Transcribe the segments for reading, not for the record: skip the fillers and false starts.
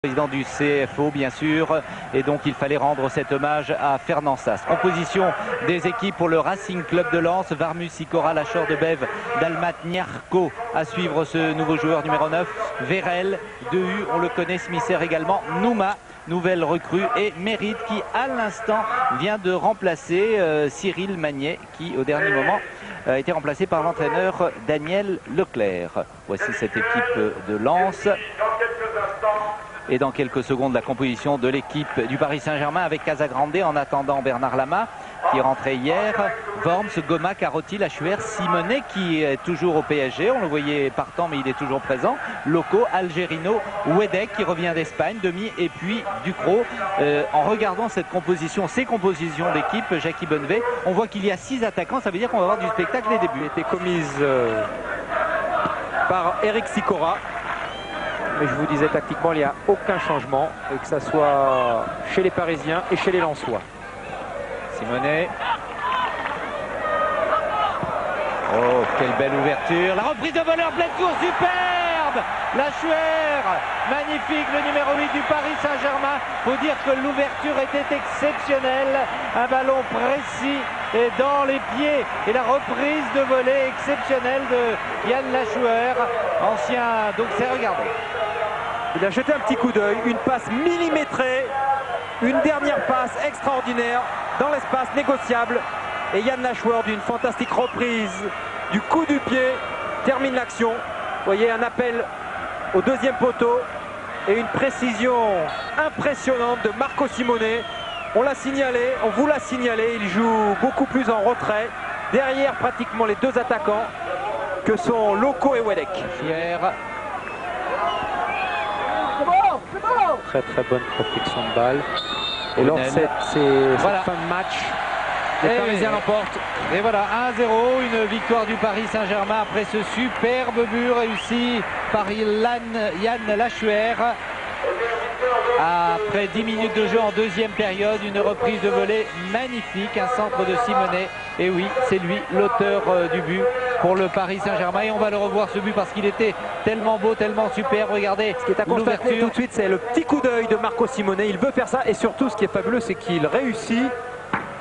Président du CFO bien sûr, et donc il fallait rendre cet hommage à Fernand Sass. Composition des équipes pour le Racing Club de Lens: Varmus, Sikora, Lachor de Bève, Dalmat, Niarco. À suivre ce nouveau joueur numéro 9, Vérel, Dehu, on le connaît, Smisser également, Nouma, nouvelle recrue, et Mérite qui à l'instant vient de remplacer Cyril Magnet qui au dernier moment a été remplacé par l'entraîneur Daniel Leclerc. Voici cette équipe de Lens. Et dans quelques secondes, la composition de l'équipe du Paris Saint-Germain avec Casagrande en attendant Bernard Lama qui est rentré hier, Worms, Goma, Carotti, Lachuer, Simonet qui est toujours au PSG, on le voyait partant mais il est toujours présent, Loco, Algerino, Wedek qui revient d'Espagne, Demi et puis Ducrot. En regardant cette composition, ces compositions d'équipe, Jackie Bonnevet, on voit qu'il y a 6 attaquants, ça veut dire qu'on va avoir du spectacle dès les débuts. Elle a été commise par Eric Sikora. Mais je vous disais, tactiquement, il n'y a aucun changement, et que ça soit chez les Parisiens et chez les Lensois. Simonet. Oh, quelle belle ouverture. La reprise de voleur, pleine course, superbe. Lachuer, magnifique, le numéro 8 du Paris Saint-Germain. Faut dire que l'ouverture était exceptionnelle. Un ballon précis et dans les pieds. Et la reprise de volée exceptionnelle de Yann Lachuer. Ancien, donc c'est regardé. Il a jeté un petit coup d'œil, une passe millimétrée, une dernière passe extraordinaire dans l'espace négociable. Et Yann Lachuer, d'une fantastique reprise du coup du pied, termine l'action. Vous voyez, un appel au deuxième poteau et une précision impressionnante de Marco Simonet. On l'a signalé, on vous l'a signalé, il joue beaucoup plus en retrait, derrière pratiquement les deux attaquants que sont Loco et Wedek. Très bonne protection de balle. Et lors de cette fin de match, les Parisiens l'emportent. Et voilà, 1-0, une victoire du Paris Saint-Germain après ce superbe but réussi par Yann Lachuer. Après 10 minutes de jeu en deuxième période, une reprise de volée magnifique, un centre de Simonet. Et oui, c'est lui l'auteur du but pour le Paris Saint-Germain. Et on va le revoir ce but parce qu'il était tellement beau, tellement super. Regardez, ce qui est à constater tout de suite, c'est le petit coup d'œil de Marco Simonet. Il veut faire ça et surtout, ce qui est fabuleux, c'est qu'il réussit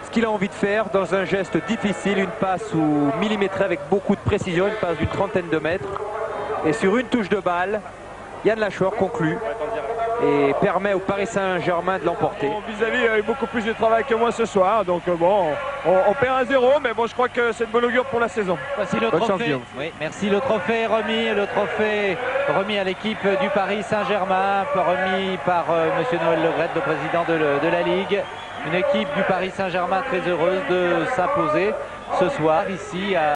ce qu'il a envie de faire dans un geste difficile, une passe millimétrée avec beaucoup de précision, une passe d'une trentaine de mètres. Et sur une touche de balle, Yann Lachuer conclut et permet au Paris Saint-Germain de l'emporter. Vis-à-vis, il y a eu beaucoup plus de travail que moi ce soir, donc bon, on perd 1-0, mais bon, je crois que c'est de bon augure pour la saison. Voici le trophée. Oui, merci, le trophée remis à l'équipe du Paris Saint-Germain, remis par Monsieur Noël Le Graët, le président de la Ligue. Une équipe du Paris Saint-Germain très heureuse de s'imposer ce soir ici à